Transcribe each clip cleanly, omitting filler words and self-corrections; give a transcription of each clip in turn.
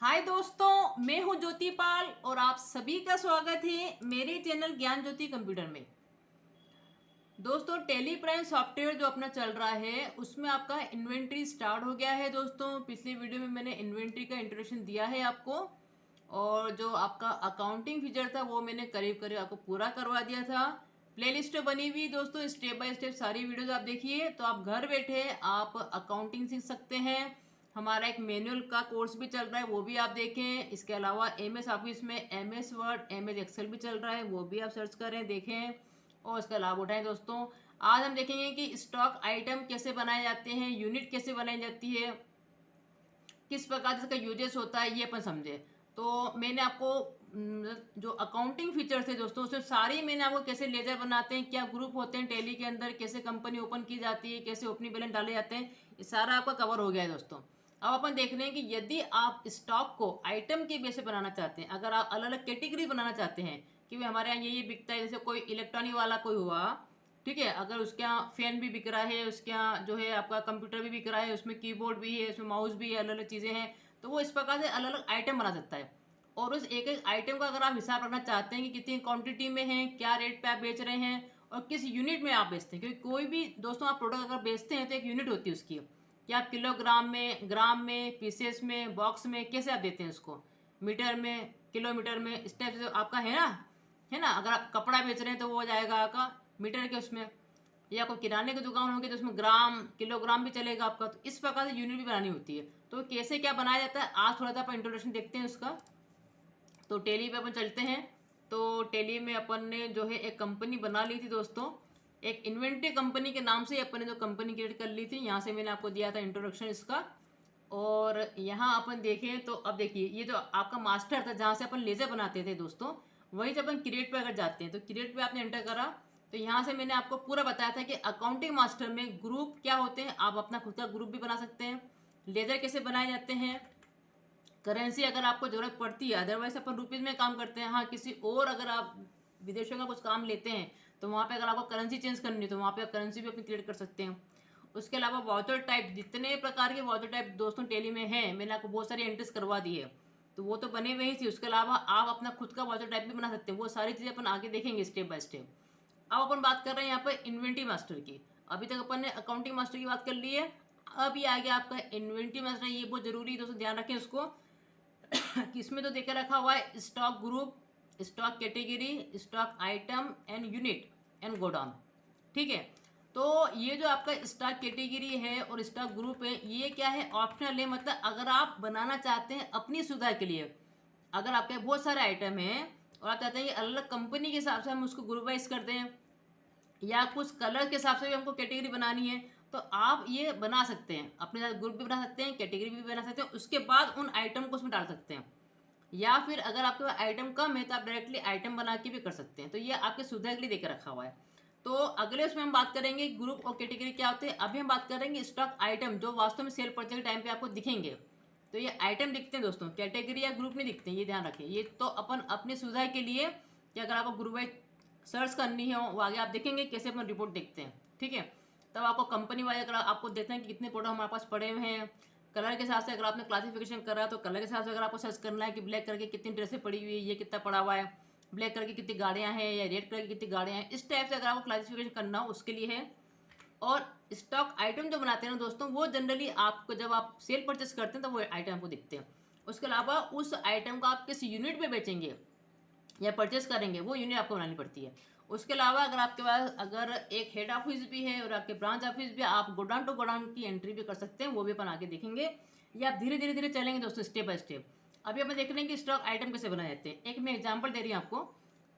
हाय दोस्तों, मैं हूं ज्योति पाल और आप सभी का स्वागत है मेरे चैनल ज्ञान ज्योति कंप्यूटर में। दोस्तों, टेली प्राइम सॉफ्टवेयर जो अपना चल रहा है उसमें आपका इन्वेंट्री स्टार्ट हो गया है। दोस्तों, पिछले वीडियो में मैंने इन्वेंट्री का इंट्रोडक्शन दिया है आपको, और जो आपका अकाउंटिंग फीचर था वो मैंने करीब करीब आपको पूरा करवा दिया था। प्लेलिस्ट बनी हुई दोस्तों, स्टेप बाय स्टेप सारी वीडियोज आप देखिए, तो आप घर बैठे आप अकाउंटिंग सीख सकते हैं। हमारा एक मैनुअल का कोर्स भी चल रहा है, वो भी आप देखें। इसके अलावा एमएस ऑफिस में एमएस वर्ड, एमएस एक्सेल भी चल रहा है, वो भी आप सर्च करें, देखें और इसका लाभ उठाएं। दोस्तों, आज हम देखेंगे कि स्टॉक आइटम कैसे बनाए जाते हैं, यूनिट कैसे बनाई जाती है, किस प्रकार से इसका यूजेस होता है, ये अपन समझे। तो मैंने आपको जो अकाउंटिंग फीचर्स थे दोस्तों, उसमें सारी मैंने आपको कैसे लेजर बनाते हैं, क्या ग्रुप होते हैं टैली के अंदर, कैसे कंपनी ओपन की जाती है, कैसे ओपनिंग बैलेंस डाले जाते हैं, ये सारा आपका कवर हो गया है दोस्तों। अब अपन देख रहे हैं कि यदि आप स्टॉक को आइटम के बेस पे बनाना चाहते हैं, अगर आप अलग अलग कैटेगरी बनाना चाहते हैं कि भाई हमारे यहाँ ये बिकता है, जैसे कोई इलेक्ट्रॉनिक वाला कोई हुआ, ठीक है, अगर उसके यहाँ फैन भी बिक रहा है, उसके यहाँ जो है आपका कंप्यूटर भी बिक रहा है, उसमें कीबोर्ड भी है, उसमें माउस भी है, अलग अलग चीज़ें हैं, तो वो इस प्रकार से अलग अलग आइटम बना सकता है। और उस एक एक आइटम का अगर आप हिसाब रखना चाहते हैं कि कितनी क्वांटिटी में है, क्या रेट पे आप बेच रहे हैं और किस यूनिट में आप बेचते हैं, क्योंकि कोई भी दोस्तों आप प्रोडक्ट अगर बेचते हैं तो एक यूनिट होती है उसकी, कि आप किलोग्राम में, ग्राम में, पीसेस में, बॉक्स में कैसे आप देते हैं उसको, मीटर में, किलोमीटर में, इस टाइप से आपका है ना। अगर आप कपड़ा बेच रहे हैं तो वो हो जाएगा आपका मीटर के उसमें, या कोई किराने की दुकान होगी तो उसमें ग्राम, किलोग्राम भी चलेगा आपका। तो इस प्रकार से यूनिट भी बनानी होती है। तो कैसे क्या बनाया जाता है आज थोड़ा सा अपन इंट्रोडक्शन देखते हैं उसका। तो टेली पे अपन चलते हैं। तो टेली में अपन ने जो है एक कंपनी बना ली थी दोस्तों, एक इन्वेंट्री कंपनी के नाम से अपन ने जो कंपनी क्रिएट कर ली थी। यहाँ से मैंने आपको दिया था इंट्रोडक्शन इसका। और यहाँ अपन देखें तो अब देखिए, ये जो आपका मास्टर था जहाँ से अपन लेजर बनाते थे दोस्तों, वहीं से अपन क्रिएट पे अगर जाते हैं तो क्रिएट पे आपने एंटर करा, तो यहाँ से मैंने आपको पूरा बताया था कि अकाउंटिंग मास्टर में ग्रुप क्या होते हैं। आप अपना खुद का ग्रुप भी बना सकते हैं, लेजर कैसे बनाए जाते हैं, करेंसी अगर आपको जरूरत पड़ती है, अदरवाइज अपन रुपीज़ में काम करते हैं। हाँ, किसी और अगर आप विदेशों का कुछ काम लेते हैं तो वहाँ पे अगर आपको करेंसी चेंज करनी है तो वहाँ पे आप करेंसी भी अपनी क्रिएट कर सकते हैं। उसके अलावा वाउचर टाइप, जितने प्रकार के वाउचर टाइप दोस्तों टेली में है, मैंने आपको बहुत सारी एंट्रीज करवा दी है, तो वो तो बने हुए ही थी। उसके अलावा आप अपना खुद का वाउचर टाइप भी बना सकते हैं। वो सारी चीज़ें अपन आगे देखेंगे स्टेप बाय स्टेप। अब अपन बात कर रहे हैं यहाँ पर इन्वेंट्री मास्टर की। अभी तक अपन ने अकाउंटिंग मास्टर की बात कर ली है, अब ये आ गया आपका इन्वेंट्री मास्टर। ये बहुत जरूरी है दोस्तों, ध्यान रखें उसको कि इसमें तो देकर रखा हुआ है stock group, stock category, stock item and unit and godown, ठीक है। तो ये जो आपका स्टॉक कैटेगरी है और स्टॉक ग्रुप है, ये क्या है, ऑप्शनल है। मतलब अगर आप बनाना चाहते हैं अपनी सुविधा के लिए, अगर आपके बहुत सारे आइटम हैं और आप चाहते हैं कि अलग अलग कंपनी के हिसाब से हम उसको ग्रुप वाइज कर दें, या कुछ कलर के हिसाब से भी हमको कैटेगरी बनानी है, तो आप ये बना सकते हैं। अपने साथ ग्रुप भी बना सकते हैं, कैटेगरी भी बना सकते हैं, उसके बाद उन आइटम को उसमें डाल सकते हैं। या फिर अगर आपके पास आइटम कम है तो आप डायरेक्टली आइटम बना के भी कर सकते हैं। तो ये आपके सुविधा के लिए देकर रखा हुआ है। तो अगले उसमें हम बात करेंगे ग्रुप और कैटेगरी क्या होते हैं। अभी हम बात करेंगे स्टॉक आइटम, जो वास्तव में सेल परचेज के टाइम पे आपको दिखेंगे। तो ये आइटम दिखते हैं दोस्तों, कैटेगरी या ग्रुप नहीं दिखते हैं, ये ध्यान रखिए। ये तो अपन अपनी सुविधा के लिए कि अगर आपको ग्रुप वाइज सर्च करनी है वो आगे आप देखेंगे कैसे अपन रिपोर्ट देखते हैं, ठीक है। तब आपको कंपनी वाइज अगर आपको देखते हैं कि कितने प्रोडक्ट हमारे पास पड़े हुए हैं, कलर के हिसाब से अगर आपने क्लासिफिकेशन करा है तो कलर के हिसाब से अगर आपको सर्च करना है कि ब्लैक कलर की कितनी ड्रेसें पड़ी हुई है, ये कितना पड़ा हुआ है, ब्लैक कलर की कितनी गाड़ियाँ हैं या रेड कलर की कितनी गाड़ियाँ हैं, इस टाइप से अगर आपको क्लासिफिकेशन करना हो उसके लिए है। और स्टॉक आइटम जो बनाते हैं ना दोस्तों, वो जनरली आपको जब आप सेल परचेस करते हैं तो वो आइटम आपको दिखते हैं। उसके अलावा उस आइटम को आप किस यूनिट पे बेचेंगे या परचेस करेंगे, वो यूनिट आपको बनानी पड़ती है। उसके अलावा अगर आपके पास अगर एक हेड ऑफिस भी है और आपके ब्रांच ऑफिस भी, आप गोडाउन टू गोडाउन की एंट्री भी कर सकते हैं, वो भी अपन आगे देखेंगे। या आप धीरे धीरे धीरे चलेंगे दोस्तों, स्टेप बाय स्टेप। अभी अपन देख रहे हैं कि स्टॉक आइटम कैसे बनाए जाते हैं। एक मैं एग्जाम्पल दे रही हूँ आपको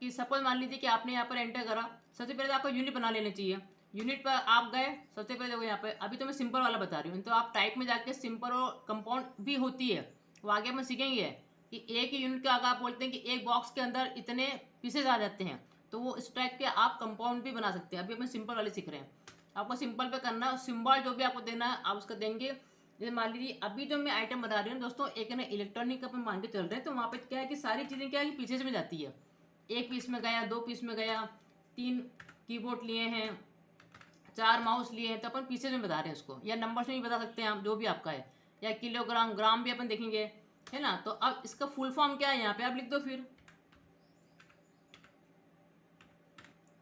कि सपोज मान लीजिए कि आपने यहाँ पर एंटर करा, सबसे पहले तो आपको यूनिट बना लेना चाहिए। यूनिट पर आप गए, सबसे पहले देखो यहाँ पे, अभी तो मैं सिंपल वाला बता रही हूँ, तो आप टाइप में जाके सिंपल और कंपाउंड भी होती है, वो आगे हम सीखेंगे कि एक ही यूनिट का अगर आप बोलते हैं कि एक बॉक्स के अंदर इतने पीसेज आ जाते हैं, तो वो इस टाइप के आप कंपाउंड भी बना सकते हैं। अभी अपन सिंपल वाले सीख रहे हैं, आपको सिंपल पे करना है, सिंबल जो भी आपको देना है आप उसका देंगे। जैसे मान लीजिए अभी जो मैं आइटम बता रही हूँ दोस्तों, एक ना इलेक्ट्रॉनिक अपन मान के चल रहे हैं, तो वहाँ पे क्या है कि सारी चीज़ें क्या है कि पीसेज में जाती है। एक पीस में गया, दो पीस में गया, तीन कीबोर्ड लिए हैं, चार माउस लिए हैं, तो अपन पीसेज में बता रहे हैं उसको, या नंबर्स में भी बता सकते हैं आप, जो भी आपका है, या किलोग्राम, ग्राम भी अपन देखेंगे। है ना। तो अब इसका फुल फॉर्म क्या है यहाँ पे आप लिख दो फिर,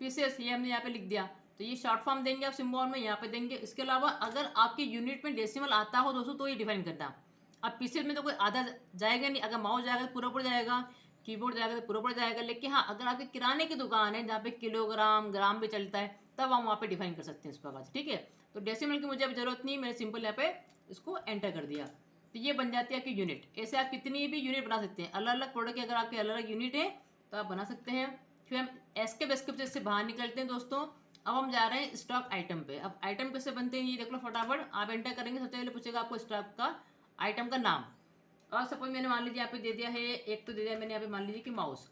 पीसेस, ये हमने यहाँ पे लिख दिया। तो ये शॉर्ट फॉर्म देंगे आप सिंबल में यहाँ पे देंगे। इसके अलावा अगर आपके यूनिट में डेसिमल आता हो दोस्तों तो ये डिफाइन करना। अब पीसेस में तो कोई आधा जाएगा नहीं, अगर माउस जाएगा तो पूरा पड़ जाएगा, कीबोर्ड जाएगा तो पूरा पड़ जाएगा। लेकिन हाँ, अगर आपके किराने की दुकान है जहाँ पे किलोग्राम ग्राम भी चलता है, तब हम वहाँ पे डिफाइन कर सकते हैं इस प्रकार से, ठीक है। तो डेसिमल की मुझे अब जरूरत नहीं, मैंने सिंपल यहाँ पे इसको एंटर कर दिया। तो ये बन जाती है आपकी यूनिट। ऐसे आप कितनी भी यूनिट बना सकते हैं, अलग अलग प्रोडक्ट की अगर आपके अलग अलग यूनिट है तो आप बना सकते हैं। फिर हम एस्केप से बाहर निकलते हैं दोस्तों। अब हम जा रहे हैं स्टॉक आइटम पे। अब आइटम कैसे बनते हैं ये देख लो फटाफट। आप एंटर करेंगे, सबसे पहले पूछेगा आपको स्टॉक का आइटम का नाम। और सपोज मैंने मान लीजिए यहाँ पे दे दिया है, एक तो दे दिया मैंने यहाँ पे मान लीजिए कि माउस।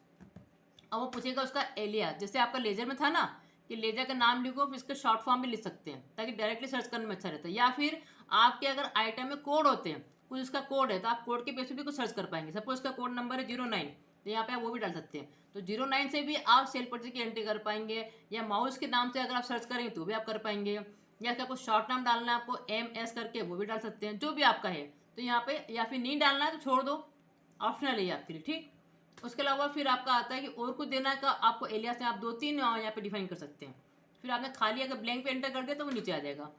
अब वो पूछेगा उसका एलिया, जैसे आपका लेजर में था ना कि लेजर का नाम लिखो, फिर इसका शॉर्ट फॉर्म भी लिख सकते हैं ताकि डायरेक्टली सर्च करने में अच्छा रहता है। या फिर आपके अगर आइटम में कोड होते हैं, कुछ उसका कोड है तो आप कोड के बेस पे भी कुछ सर्च कर पाएंगे। सपोज उसका कोड नंबर है 09, तो यहाँ पे आप वो भी डाल सकते हैं। तो 09 से भी आप सेल परचेज की एंट्री कर पाएंगे। या माउस के नाम से अगर आप सर्च करेंगे तो भी आप कर पाएंगे। या अगर आपको शॉर्ट नाम डालना है आपको MS करके, वो भी डाल सकते हैं, जो भी आपका है। तो यहाँ पे या फिर नहीं डालना है तो छोड़ दो, ऑप्शनल है आपके लिए, ठीक। उसके अलावा फिर आपका आता है कि और कुछ देना का आपको एलियास में आप 2-3 यहाँ पे डिफाइन कर सकते हैं। फिर आपने खाली अगर ब्लैंक पे एंटर कर दिया तो वो नीचे आ जाएगा।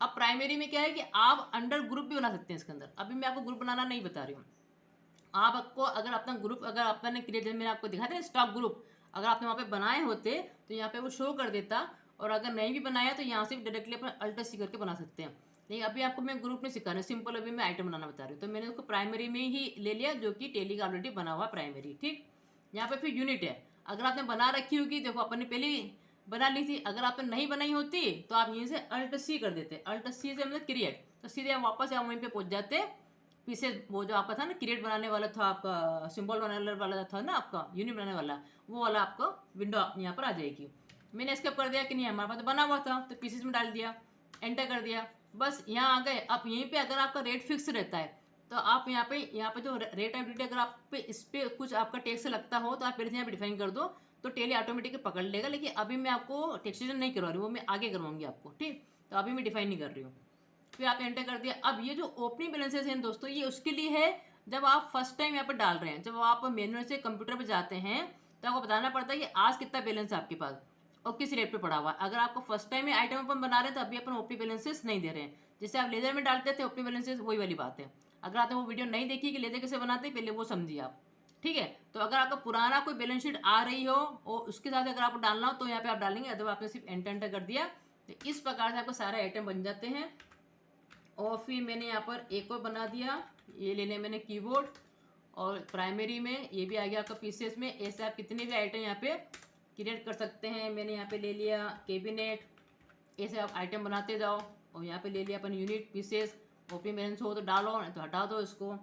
अब प्राइमरी में क्या है कि आप अंडर ग्रुप भी बना सकते हैं इसके अंदर। अभी मैं आपको ग्रुप बनाना नहीं बता रही हूँ। आपको अगर अपना ग्रुप अगर आपने क्रिएट, जैसे मैंने आपको दिखा था स्टॉक ग्रुप, अगर आपने वहाँ पे बनाए होते तो यहाँ पे वो शो कर देता। और अगर नहीं भी बनाया तो यहाँ से भी डायरेक्टली अपना अल्ट-C करके बना सकते हैं। लेकिन अभी आपको मैं ग्रुप नहीं सिखा रहा, सिंपल अभी मैं आइटम बनाना बता रही हूँ। तो मैंने उसको प्राइमरी में ही ले लिया, जो कि टेली का ऑलरेडी बना हुआ प्राइमरी, ठीक। यहाँ पे फिर यूनिट है, अगर आपने बना रखी होगी, देखो अपन ने पहले ही बना ली थी। अगर आपने नहीं बनाई होती तो आप यहीं से अल्ट-C कर देते, अल्ट-C से मतलब क्रिएट, तो सीधे हम वापस हम वहीं पे पहुंच जाते। पीछे वो जो आपका था ना क्रिएट बनाने वाला था, आपका सिंबल बनाने वाला था ना, आपका यूनिट बनाने वाला, वो वाला आपका विंडो यहाँ पर आ जाएगी। मैंने एस्केप कर दिया कि नहीं, हमारे पास तो बना हुआ था, तो पीसेस में डाल दिया, एंटर कर दिया, बस यहाँ आ गए। अब यहीं पे अगर आपका रेट फिक्स रहता है तो आप यहाँ पे जो रेट एबिलिटी अगर आप पे इस पे कुछ आपका टैक्स लगता हो तो आप पहले से यहाँ पे डिफाइन कर दो, तो टेली ऑटोमेटिक पकड़ लेगा। लेकिन अभी मैं आपको टैक्सेशन नहीं करवा रही हूँ, वो मैं आगे करवाऊंगी आपको, ठीक। तो अभी मैं डिफाइन नहीं कर रही हूँ। फिर आप एंटर कर दिया। अब ये जो ओपनिंग बैलेंसेस हैं दोस्तों, ये उसके लिए है जब आप फर्स्ट टाइम यहाँ पर डाल रहे हैं। जब आप मैनुअल से कंप्यूटर पर जाते हैं तो आपको बताना पड़ता है कि आज कितना बैलेंस है आपके पास और किस रेट पे पड़ा हुआ है। अगर आपको फर्स्ट टाइम में आइटम अपन बना रहे हैं तो अभी अपन ओपनिंग बैलेंसेस नहीं दे रहे हैं। जैसे आप लेजर में डालते थे ओपनिंग बैलेंसेस, वही वाली बात है। अगर आपने वो वीडियो नहीं देखी कि लेजर कैसे बनाते हैं, पहले वो समझिए आप, ठीक है। तो अगर आपका पुराना कोई बैलेंस शीट आ रही हो और उसके साथ अगर आपको डालना हो तो यहाँ पे आप डालेंगे, अथवा आपने सिर्फ एंटर कर दिया। तो इस प्रकार से आपको सारे आइटम बन जाते हैं। और फिर मैंने यहाँ पर एक और बना दिया, ये ले लिया मैंने कीबोर्ड, और प्राइमरी में ये भी आ गया आपका पीसेस में। ऐसे आप कितने भी आइटम यहाँ पे क्रिएट कर सकते हैं। मैंने यहाँ पे ले लिया कैबिनेट, ऐसे आप आइटम बनाते जाओ। और यहाँ पे ले लिया अपन यूनिट पीसेस, ओपी बैलेंस हो तो डालो, नहीं तो हटा दो इसको,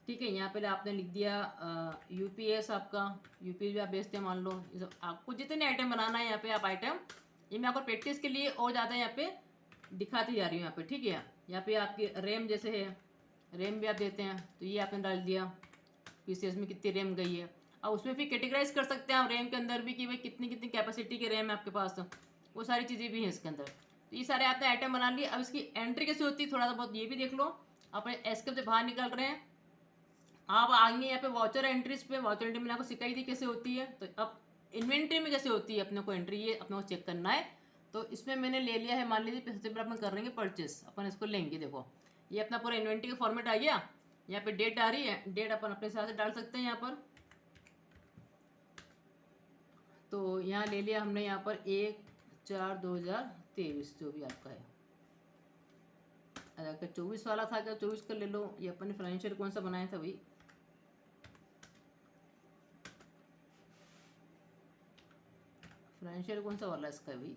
ठीक है। यहाँ पे आपने लिख दिया UPS, आपका UPS भी आप बेचते हैं मान लो। ये सब आपको जितने आइटम बनाना है यहाँ पे आप आइटम, ये मैं आपको प्रैक्टिस के लिए और ज़्यादा यहाँ पे दिखाती जा रही हूँ यहाँ पे, ठीक है। यहाँ पे आपकी रैम जैसे है, रैम भी आप देते हैं, तो ये आपने डाल दिया पीसीएस में कितनी रैम गई है। अब उसमें फिर कैटेगराइज कर सकते हैं आप रैम के अंदर भी कि भाई कितनी कितनी कैपेसिटी की रैम है आपके पास, वो सारी चीज़ें भी हैं इसके अंदर। तो ये सारे आपने आइटम बना लिए। अब इसकी एंट्री कैसे होती है थोड़ा सा बहुत ये भी देख लो। अपने एस्केप से बाहर निकल रहे हैं, आप आएंगे यहाँ पे वॉचर एंट्रीज पे। वॉचर एंट्री मैंने आपको सिखाई थी कैसे होती है। तो अब इन्वेंट्री में कैसे होती है अपने को एंट्री, ये अपने को चेक करना है। तो इसमें मैंने ले लिया है, मान लीजिए सबसे पहले अपन कर रहे हैं परचेस, अपन इसको लेंगे। देखो ये अपना पूरा इन्वेंट्री का फॉर्मेट आ गया। यहाँ पे डेट आ रही है, डेट अपन अपने हिसाब से डाल सकते हैं यहाँ पर। तो यहाँ ले लिया हमने यहाँ पर 1/4/2023 जो भी आपका है। अगर 24 वाला था क्या 24 का ले लो। ये अपन ने फाइनेंशियल कौन सा बनाया था भाई, फाइनेंशियल कौन सा वाला इसका भाई।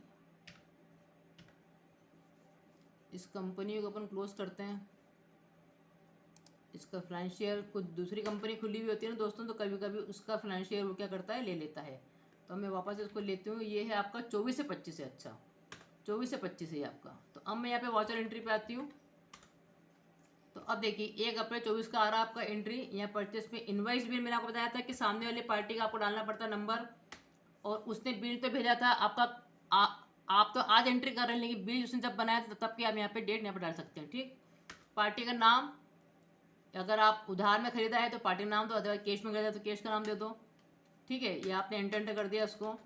इस कंपनी को अपन क्लोज करते हैं। इसका फाइनेंशियल कुछ दूसरी कंपनी खुली हुई होती है ना दोस्तों, तो कभी कभी उसका फाइनेंशियल वो क्या करता है, ले लेता है। तो मैं वापस इसको लेती हूँ। ये है आपका 24 से 25 है। अच्छा 24 से 25 है आपका। तो अब मैं यहाँ पे वॉचर एंट्री पे आती हूँ। तो अब देखिए 1 अप्रैल 24 का आ रहा है आपका एंट्री। यहाँ परचेस में इनवाइस बिल मैंने आपको बताया था कि सामने वाले पार्टी का आपको डालना पड़ता है नंबर, और उसने बिल तो भेजा था आपका। आप तो आज एंट्री कर रहे हैं, लेकिन बिल उसने जब बनाया था तब की आप यहाँ पे डेट यहाँ पे डाल सकते हैं, ठीक। पार्टी का नाम अगर आप उधार में खरीदा है तो पार्टी का नाम दो, अदरवाइज कैश में खरीदा तो कैश का नाम दे दो। ठीक है, ये आपने एंटर कर दिया उसको।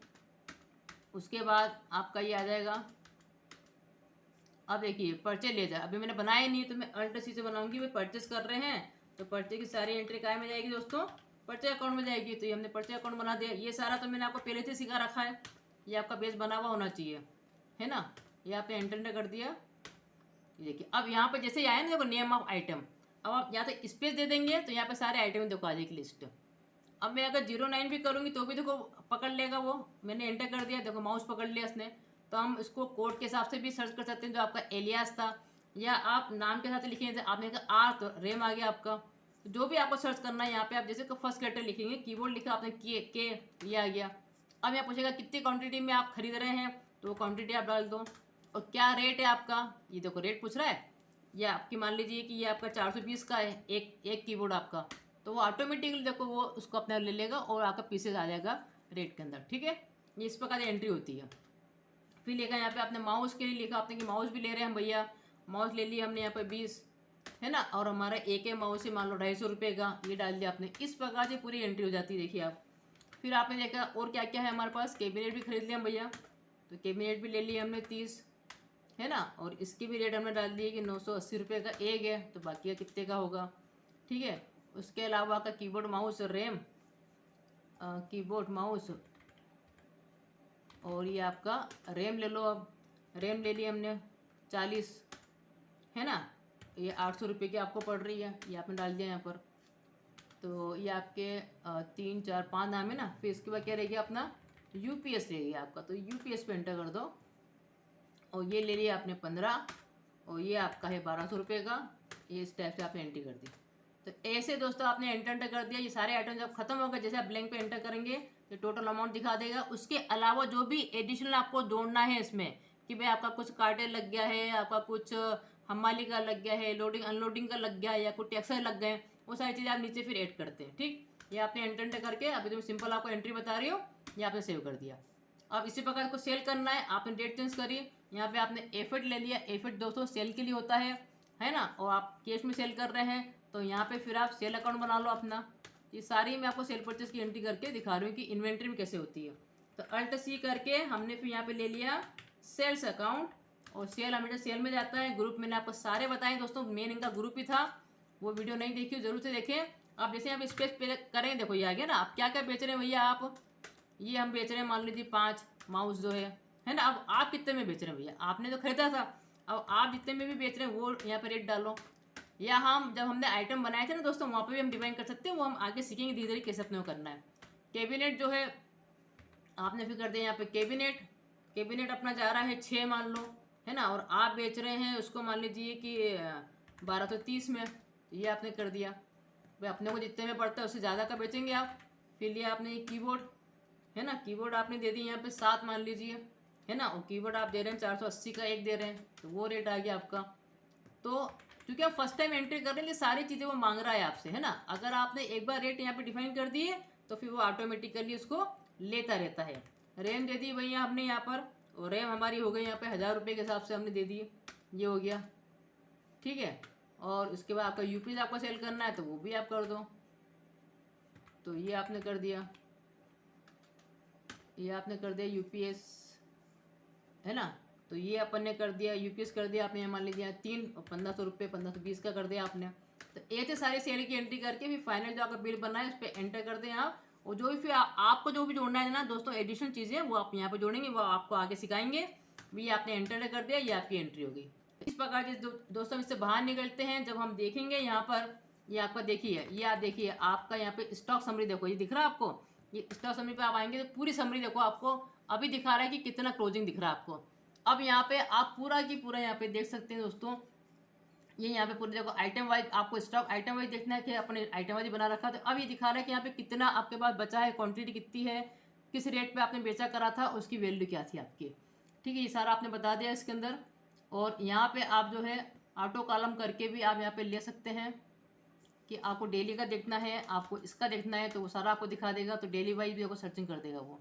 उसके बाद आपका ये आ जाएगा। अब देखिए परचेज ले जाए, अभी मैंने बनाया नहीं तो मैं अल्ट सी से बनाऊंगी। भाई परचेज कर रहे हैं तो परचेज की सारी एंट्री काय में जाएगी दोस्तों, परचेज अकाउंट में जाएगी। तो ये हमने परचेज अकाउंट बना दिया। ये सारा तो मैंने आपको पहले से सिखा रखा है, ये आपका बेस बना हुआ होना चाहिए, है ना। ये आपने एंटर कर दिया। देखिए अब यहाँ पे जैसे आया ना देखो नेम ऑफ आइटम, अब आप यहाँ पे स्पेस दे देंगे तो यहाँ पे सारे आइटम देखो आ जाएगी लिस्ट। अब मैं अगर 09 भी करूँगी तो भी देखो पकड़ लेगा वो, मैंने एंटर कर दिया, देखो माउस पकड़ लिया उसने। तो हम इसको कोड के हिसाब से भी सर्च कर सकते हैं, जो आपका एलियास था, या आप नाम के साथ लिखेंगे। आपने कहा आर तो रेम आ गया आपका। तो जो भी आपको सर्च करना है यहाँ पे आप जैसे फर्स्ट लेटर लिखेंगे, कीबोर्ड लिखा आपने के ये आ गया। अब यहाँ पूछेगा कितनी क्वांटिटी में आप खरीद रहे हैं, तो वो क्वांटिटी आप डाल दो। और क्या रेट है आपका, ये देखो रेट पूछ रहा है। ये आपकी मान लीजिए कि ये आपका 420 का है एक कीबोर्ड आपका, तो वो ऑटोमेटिकली देखो वो उसको अपना ले लेगा और आपका पीसेज आ जाएगा रेट के अंदर। ठीक है, ये इस प्रकार एंट्री होती है। फिर लिखा यहाँ पे आपने माउस के लिए लिखा आपने कि माउस भी ले रहे हैं भैया, माउस ले लिया हमने यहाँ पे 20, है ना। और हमारा एक है माउस है मान लो 250 रुपये का, ये डाल दिया आपने। इस प्रकार से पूरी एंट्री हो जाती है, देखिए आप। फिर आपने देखा और क्या क्या है हमारे पास, कैबिनेट भी खरीद लिया भैया, तो कैबिनेट भी ले लिया हमने 30, है ना। और इसकी भी रेट हमने डाल दिए कि 980 रुपये का एक है, तो बाकी का कितने का होगा। ठीक है, उसके अलावा का keyboard mouse RAM, keyboard mouse और ये आपका रैम ले लो। अब रैम ले लिया हमने 40, है ना। ये 800 रुपये की आपको पड़ रही है, ये आपने डाल दिया यहाँ पर। तो ये आपके 3 4 5 नाम है ना। फिर इसके बाद क्या रहेगी अपना यूपीएस रहेगी आपका, तो यूपीएस पे एंटर कर दो। और ये ले लिया आपने 15, और ये आपका है 1200 रुपये का। ये इस टाइप से आपने एंट्री कर दी। तो ऐसे दोस्तों आपने एंटर कर दिया। ये सारे आइटम जब खत्म हो गए, जैसे आप ब्लैंक पे एंटर करेंगे तो टोटल अमाउंट दिखा देगा। उसके अलावा जो भी एडिशनल आपको जोड़ना है इसमें, कि भाई आपका कुछ कार्टेल लग गया है, आपका कुछ हमाली का लग गया है, लोडिंग अनलोडिंग का लग गया है, या कुछ टैक्सेस लग गए, वो सारी चीज़ें आप नीचे फिर ऐड करते हैं। ठीक, ये आपने एंटर करके अभी तो सिंपल आपको एंट्री बता रही हो, ये आपने सेव कर दिया। अब इसी प्रकार को सेल करना है, आपने डेट चेंज करी, यहाँ पे आपने एफर्ट ले लिया। एफर्ट दोस्तों सेल के लिए होता है ना। और आप कैश में सेल कर रहे हैं तो यहाँ पे फिर आप सेल अकाउंट बना लो अपना। ये सारी मैं आपको सेल परचेज की एंट्री करके दिखा रही हूँ कि इन्वेंट्री में कैसे होती है। तो अल्ट सी करके हमने फिर यहाँ पे ले लिया सेल्स अकाउंट, और सेल हमेशा सेल में जाता है। ग्रुप मैंने आपको सारे बताए दोस्तों, मेन इनका ग्रुप ही था, वो वीडियो नहीं देखी हो जरूर से देखें। आप जैसे आप स्पेस पे करें, देखो ये आ गया ना। आप क्या क्या बेच रहे हैं भैया, आप ये हम बेच रहे हैं मान लीजिए 5 माउस जो है ना। अब आप कितने में बेच रहे हैं भैया, आपने तो खरीदा था, अब आप जितने में भी बेच रहे हैं वो यहाँ पे रेट डालो। या हम जब हमने आइटम बनाए थे ना दोस्तों, वहाँ पे भी हम डिवाइड कर सकते हैं, वो हम आगे सीखेंगे धीरे धीरे कैसे अपने को करना है। कैबिनेट जो है आपने फिर कर दिया यहाँ पे कैबिनेट। कैबिनेट अपना जा रहा है 6 मान लो, है ना। और आप बेच रहे हैं उसको मान लीजिए कि 1230 में, ये आपने कर दिया। भाई अपने को जितने में पड़ता है उससे ज़्यादा का बेचेंगे आप। फिर लिया आपने कीबोर्ड, है ना। कीबोर्ड आपने दे दी यहाँ पे 7 मान लीजिए, है ना। और कीबोर्ड आप दे रहे हैं 480 का एक दे रहे हैं, तो वो रेट आ गया आपका। तो क्योंकि आप फर्स्ट टाइम एंट्री कर रहे हैं, ये सारी चीज़ें वो मांग रहा है आपसे, है ना। अगर आपने एक बार रेट यहाँ पे डिफाइन कर दिए तो फिर वो ऑटोमेटिकली उसको लेता रहता है। रैम दे दी भैया आपने यहाँ पर, और रैम हमारी हो गई यहाँ पे 1000 रुपये के हिसाब से हमने दे दिए, ये हो गया। ठीक है, और उसके बाद आपका यूपीएस आपको सेल करना है तो वो भी आप कर दो, तो ये आपने कर दिया। ये आपने कर दिया यूपीएस, है ना। तो ये अपन ने कर दिया, यूपीएस कर दिया आपने, मान लीजिए 3 और 1500 रुपये 1520 का कर दिया आपने। तो ये थे सारी सेल की एंट्री करके फिर फाइनल जो आपका बिल बना है उस पर एंटर कर दें आप। और जो भी फिर आपको जो भी जोड़ना है ना दोस्तों, एडिशनल चीज़ें वो आप यहाँ पर जोड़ेंगे, वो आपको आगे सिखाएंगे। भी आपने एंटर कर दिया, ये आपकी एंट्री होगी। इस प्रकार से दोस्तों इससे बाहर निकलते हैं। जब हम देखेंगे यहाँ पर, ये आपका देखिए, ये आप देखिए आपका यहाँ पे स्टॉक समरी देखो, ये दिख रहा है आपको। ये स्टॉक समरी पे आप आएंगे तो पूरी समरी देखो, आपको अभी दिखा रहा है कि कितना क्लोजिंग दिख रहा है आपको। अब यहाँ पे आप पूरा की पूरा यहाँ पे देख सकते हैं दोस्तों। ये यहाँ पे पूरे देखो आइटम वाइज, आपको स्टॉक आइटम वाइज देखना है कि अपने आइटम वाइज बना रखा। तो अब ये दिखा रहा है कि यहाँ पे कितना आपके पास बचा है, क्वांटिटी कितनी है, किस रेट पे आपने बेचा करा था, उसकी वैल्यू क्या थी आपकी। ठीक है, ये सारा आपने बता दिया इसके अंदर। और यहाँ पे आप जो है ऑटो कॉलम करके भी आप यहाँ पे ले सकते हैं कि आपको डेली का देखना है, आपको इसका देखना है, तो वो सारा आपको दिखा देगा। तो डेली वाइज भी आपको सर्चिंग कर देगा वो।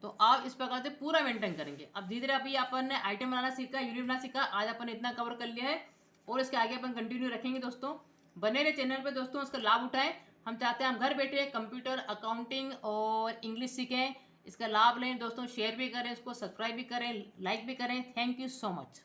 तो आप इस प्रकार से पूरा मेंटेन करेंगे। अब धीरे धीरे अभी अपन ने आइटम बनाना सीखा, यूनिट बनाना सीखा, आज अपन ने इतना कवर कर लिया है और इसके आगे अपन कंटिन्यू रखेंगे दोस्तों। बने रहे चैनल पे दोस्तों, इसका लाभ उठाएं। हम चाहते हैं हम घर बैठे कंप्यूटर, अकाउंटिंग और इंग्लिश सीखें। इसका लाभ लें दोस्तों, शेयर भी करें, इसको सब्सक्राइब भी करें, लाइक भी करें। Thank you so much.